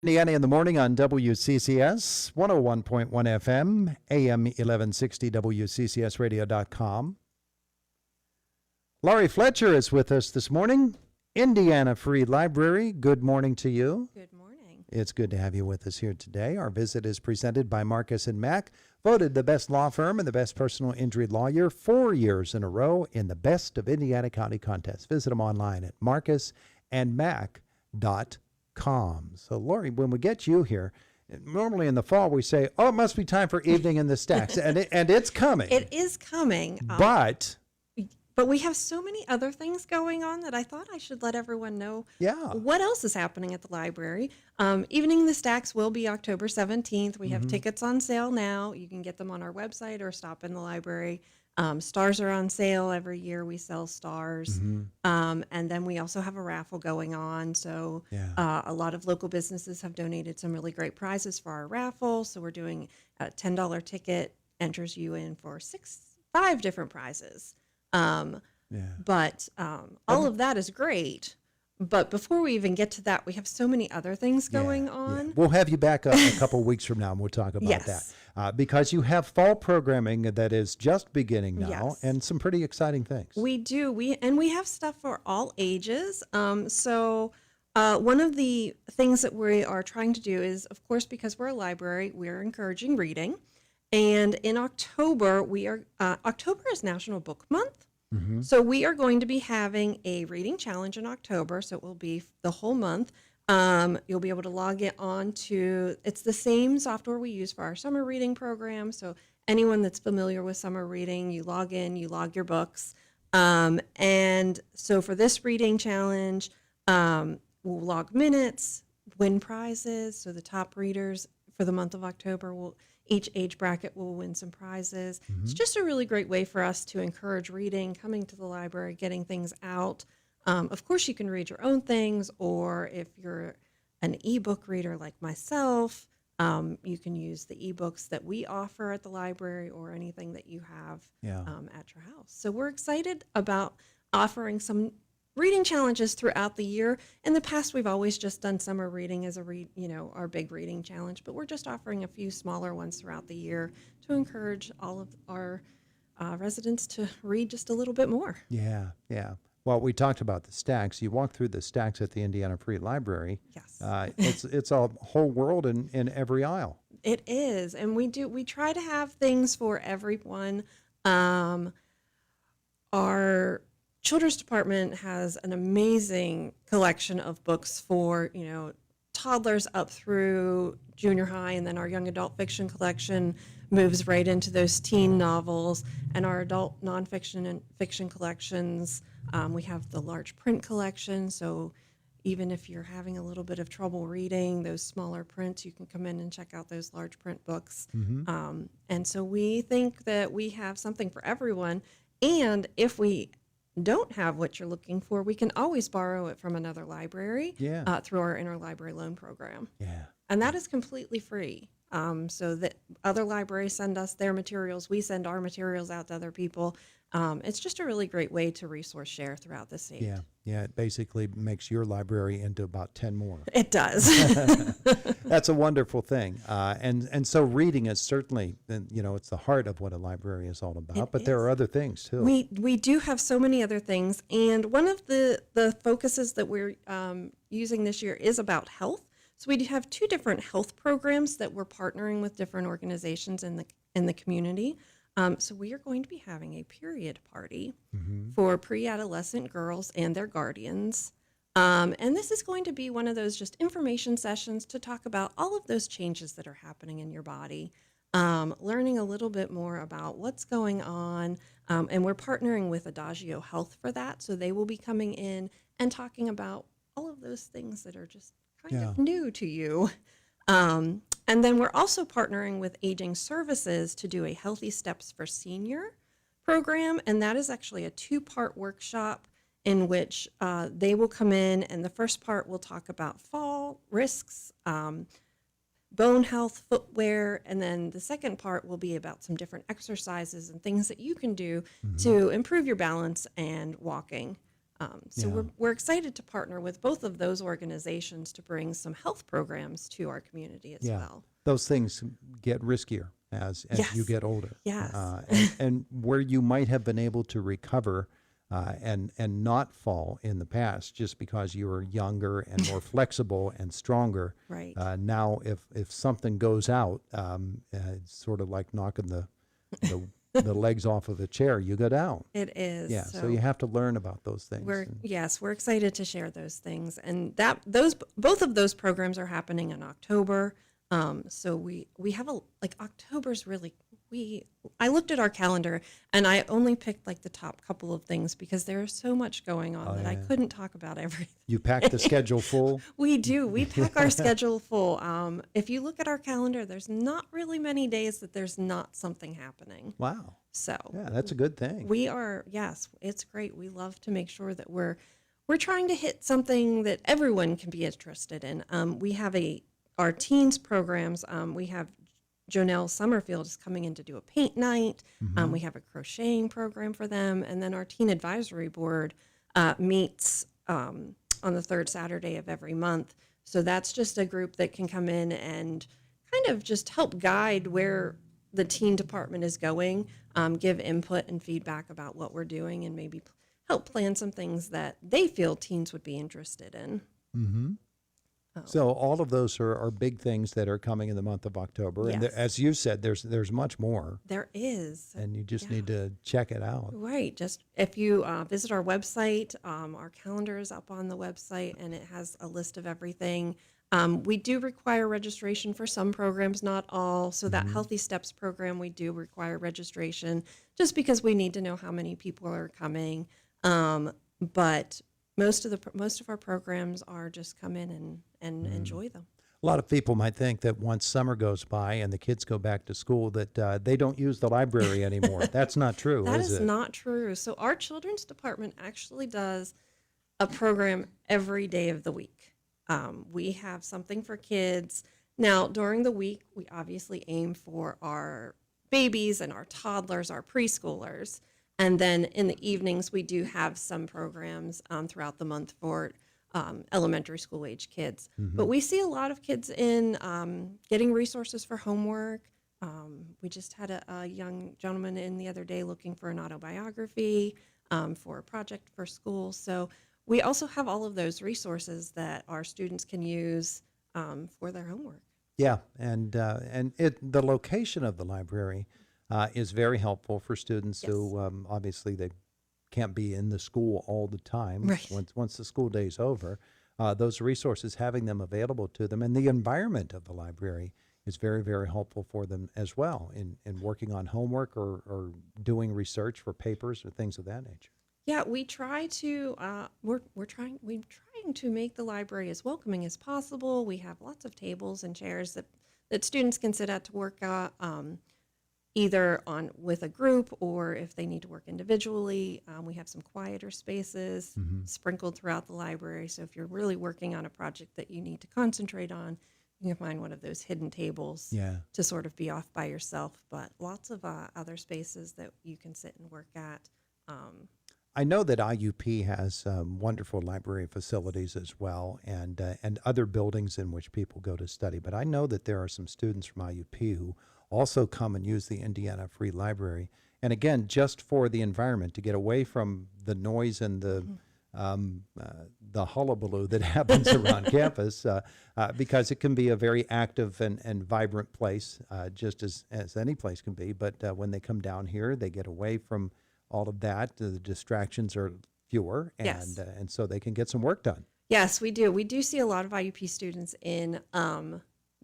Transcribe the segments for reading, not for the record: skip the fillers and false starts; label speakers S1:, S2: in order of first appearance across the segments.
S1: Indiana in the morning on WCCS 101.1 FM, AM 1160, WCCSradio.com. Lauri Fletcher is with us this morning. Indiana Free Library, good morning to you.
S2: Good morning.
S1: It's good to have you with us here today. Our visit is presented by Marcus & Mack, voted the best law firm and the best personal injury lawyer 4 years in a row in the Best of Indiana County contest. Visit them online at marcusandmack.com. So, Lauri, when we get you here, normally in the fall we say, oh, it must be time for Evening in the Stacks, and it's coming.
S2: It is coming.
S1: But
S2: we have so many other things going on that I thought I should let everyone know what else is happening at the library. Evening in the Stacks will be October 17th. We have tickets on sale now. You can get them on our website or stop in the library. Stars are on sale every year. We sell stars. And then we also have a raffle going on. So a lot of local businesses have donated some really great prizes for our raffle. So we're doing a $10 ticket, enters you in for 5 different prizes. But all of that is great. But before we even get to that, we have so many other things going on.
S1: Yeah. We'll have you back a couple weeks from now, and we'll talk about that. Because you have fall programming that is just beginning now, and some pretty exciting things.
S2: We do. We have stuff for all ages. So one of the things that we are trying to do is, of course, because we're a library, we're encouraging reading. And in October, October is National Book Month. So we are going to be having a reading challenge in October. So it will be the whole month. You'll be able to log it on to, it's the same software we use for our summer reading program. So anyone that's familiar with summer reading, you log in, you log your books. And so for this reading challenge, we'll log minutes, win prizes. So the top readers for the month of October each age bracket will win some prizes. It's just a really great way for us to encourage reading, coming to the library, getting things out. Of course, you can read your own things, or if you're an ebook reader like myself, you can use the ebooks that we offer at the library or anything that you have at your house. So we're excited about offering some reading challenges throughout the year. In the past, we've always just done summer reading as our big reading challenge, but we're just offering a few smaller ones throughout the year to encourage all of our residents to read just a little bit more.
S1: Yeah. Well, we talked about the stacks. You walk through the stacks at the Indiana Free Library.
S2: Yes.
S1: It's a whole world in every aisle.
S2: It is, and we try to have things for everyone. Our Children's Department has an amazing collection of books for, toddlers up through junior high, and then our young adult fiction collection moves right into those teen novels, and our adult nonfiction and fiction collections. We have the large print collection, so even if you're having a little bit of trouble reading those smaller prints, you can come in and check out those large print books. And so we think that we have something for everyone, and if we don't have what you're looking for, we can always borrow it from another library through our interlibrary loan program. And that is completely free. So that other libraries send us their materials, we send our materials out to other people. It's just a really great way to resource share throughout the state.
S1: It basically makes your library into about 10 more.
S2: It does.
S1: That's a wonderful thing. And so reading is certainly, it's the heart of what a library is all about, but there are other things too.
S2: We do have so many other things. And one of the focuses that we're using this year is about health. So we do have 2 different health programs that we're partnering with different organizations in the community. So we are going to be having a period party for pre-adolescent girls and their guardians. And this is going to be one of those just information sessions to talk about all of those changes that are happening in your body, learning a little bit more about what's going on. And we're partnering with Adagio Health for that. So they will be coming in and talking about all of those things that are just kind of new to you. And then we're also partnering with Aging Services to do a Healthy Steps for Senior program. And that is actually a 2-part workshop in which they will come in, and the first part will talk about fall risks, bone health, footwear, and then the second part will be about some different exercises and things that you can do to improve your balance and walking. So
S1: Yeah.
S2: we're excited to partner with both of those organizations to bring some health programs to our community as
S1: Yeah.
S2: well.
S1: Those things get riskier as you
S2: Yes.
S1: get older.
S2: Yes.
S1: And where you might have been able to recover and not fall in the past just because you were younger and more flexible and stronger.
S2: Right.
S1: Now, if something goes out, it's sort of like knocking the the legs off of a chair. You go down.
S2: It is.
S1: Yeah. So you have to learn about those things.
S2: We're excited to share those things, and that those both of those programs are happening in October. So we have October's really I looked at our calendar and I only picked like the top couple of things because there's so much going on that I
S1: yeah.
S2: couldn't talk about everything.
S1: You pack the schedule full.
S2: We do. We pack our schedule full. If you look at our calendar, there's not really many days that there's not something happening.
S1: Wow.
S2: So
S1: Yeah, that's a good thing.
S2: we are, yes, it's great. We love to make sure that we're trying to hit something that everyone can be interested in. We have our teens programs. We have Jonelle Summerfield is coming in to do a paint night. We have a crocheting program for them, and then our teen advisory board meets on the third Saturday of every month. So that's just a group that can come in and kind of just help guide where the teen department is going, give input and feedback about what we're doing, and maybe help plan some things that they feel teens would be interested in.
S1: Mm-hmm. So all of those are big things that are coming in the month of October. And
S2: Yes.
S1: as you said, there's much more,
S2: There is.
S1: and you just
S2: Yeah.
S1: need to check it out.
S2: Right. Just if you visit our website, our calendar is up on the website and it has a list of everything. We do require registration for some programs, not all. So that Healthy Steps program, we do require registration just because we need to know how many people are coming. But most of our programs are just come in and enjoy them.
S1: A lot of people might think that once summer goes by and the kids go back to school that they don't use the library anymore. That's not true,
S2: That
S1: is
S2: is
S1: it?
S2: not true. So our children's department actually does a program every day of the week. We have something for kids. Now, during the week, we obviously aim for our babies and our toddlers, our preschoolers. And then in the evenings, we do have some programs throughout the month for elementary school age kids. But we see a lot of kids in getting resources for homework. We just had a young gentleman in the other day looking for an autobiography for a project for school. So we also have all of those resources that our students can use for their homework.
S1: Yeah, and the location of the library is very helpful for students
S2: Yes.
S1: who obviously they can't be in the school all the time.
S2: Right.
S1: Once the school day's over, those resources, having them available to them, and the environment of the library is very, very helpful for them as well in working on homework or doing research for papers or things of that nature.
S2: Yeah, we try to we're trying to make the library as welcoming as possible. We have lots of tables and chairs that students can sit at to work either on with a group or if they need to work individually. We have some quieter spaces sprinkled throughout the library. So if you're really working on a project that you need to concentrate on, you can find one of those hidden tables
S1: Yeah.
S2: to sort of be off by yourself. But lots of other spaces that you can sit and work at.
S1: I know that IUP has wonderful library facilities as well, and other buildings in which people go to study. But I know that there are some students from IUP who also come and use the Indiana Free Library, and again, just for the environment, to get away from the noise and the hullabaloo that happens around campus, because it can be a very active and vibrant place, just as any place can be. But when they come down here, they get away from all of that. The distractions are fewer,
S2: Yes.
S1: and so they can get some work done.
S2: Yes, we do. We do see a lot of IUP students in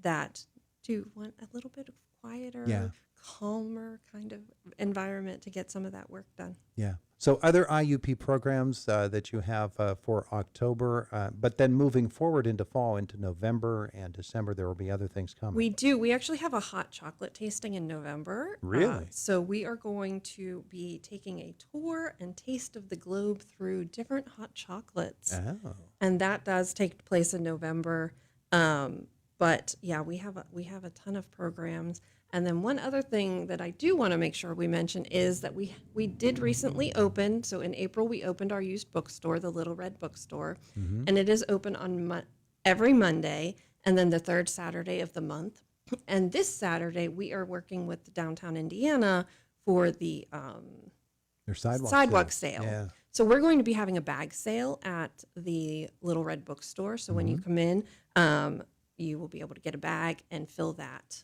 S2: that do want a little bit of quieter,
S1: Yeah.
S2: calmer kind of environment to get some of that work done.
S1: Yeah. So other IUP programs that you have for October, but then moving forward into fall, into November and December, there will be other things coming.
S2: We do. We actually have a hot chocolate tasting in November.
S1: Really?
S2: So we are going to be taking a tour and taste of the globe through different hot chocolates.
S1: Oh.
S2: And that does take place in November. But yeah, we have a ton of programs. And then one other thing that I do want to make sure we mention is that we did recently open. So in April we opened our used bookstore, the Little Red Bookstore, and it is open on every Monday and then the third Saturday of the month. And this Saturday we are working with downtown Indiana for the
S1: Their
S2: sidewalk sale.
S1: Yeah.
S2: So we're going to be having a bag sale at the Little Red Bookstore. So when you come in, you will be able to get a bag and fill that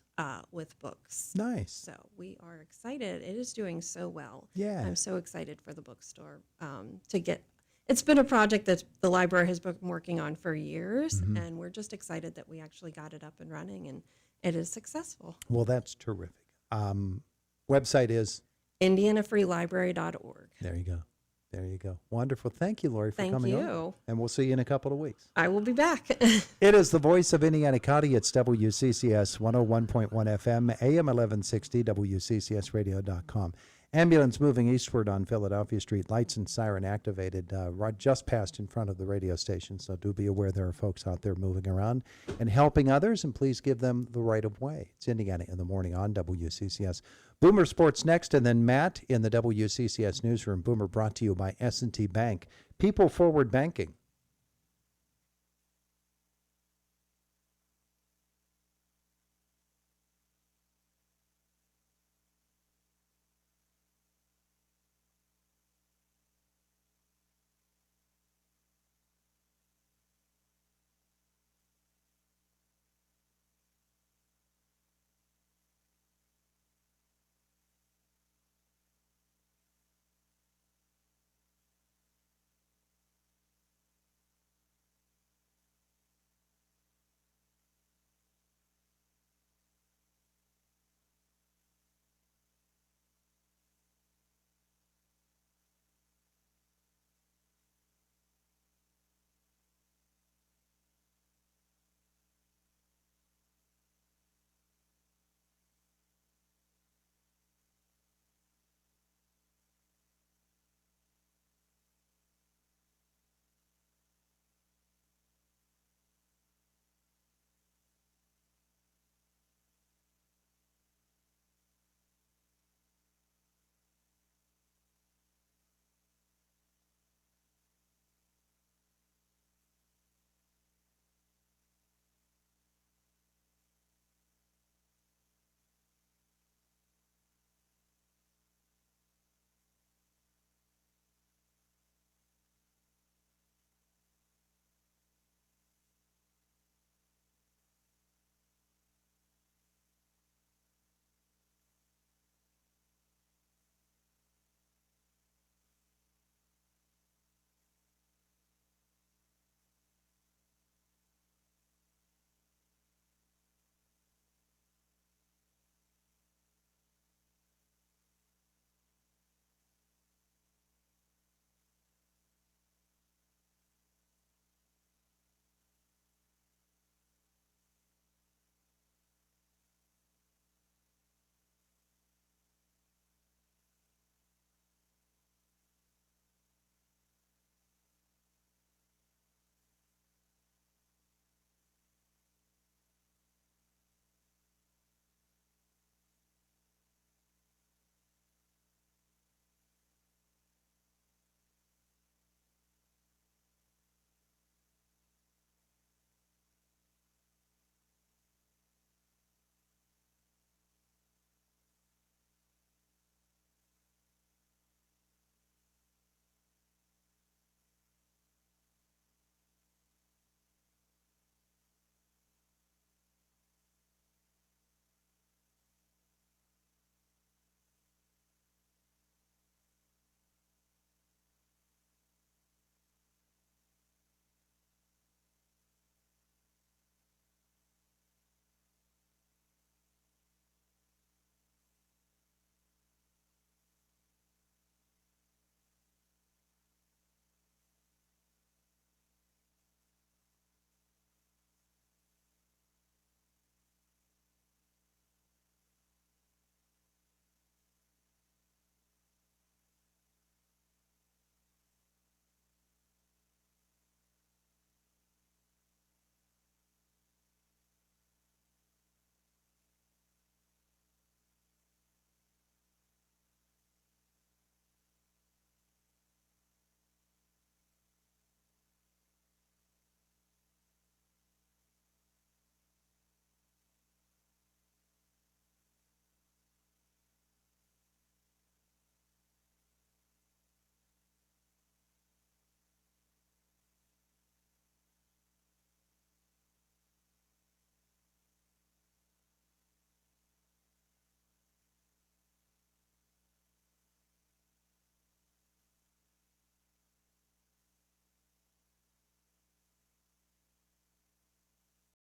S2: with books.
S1: Nice.
S2: So we are excited. It is doing so well.
S1: Yeah.
S2: I'm so excited for the bookstore to get. It's been a project that the library has been working on for years, and we're just excited that we actually got it up and running, and it is successful.
S1: Well, that's terrific. Website is?
S2: IndianaFreeLibrary.org.
S1: There you go. There you go. Wonderful. Thank you, Lauri, for
S2: Thank
S1: coming
S2: you.
S1: on. And we'll see you in a couple of weeks.
S2: I will be back.
S1: It is the voice of Indiana County. It's WCCS 101.1 FM, AM 1160, WCCSradio.com. Ambulance moving eastward on Philadelphia Street. Lights and siren activated right just past in front of the radio station. So do be aware there are folks out there moving around and helping others, and please give them the right of way. It's Indiana in the Morning on WCCS. Boomer Sports next, and then Matt in the WCCS newsroom. Boomer brought to you by S&T Bank. People Forward Banking.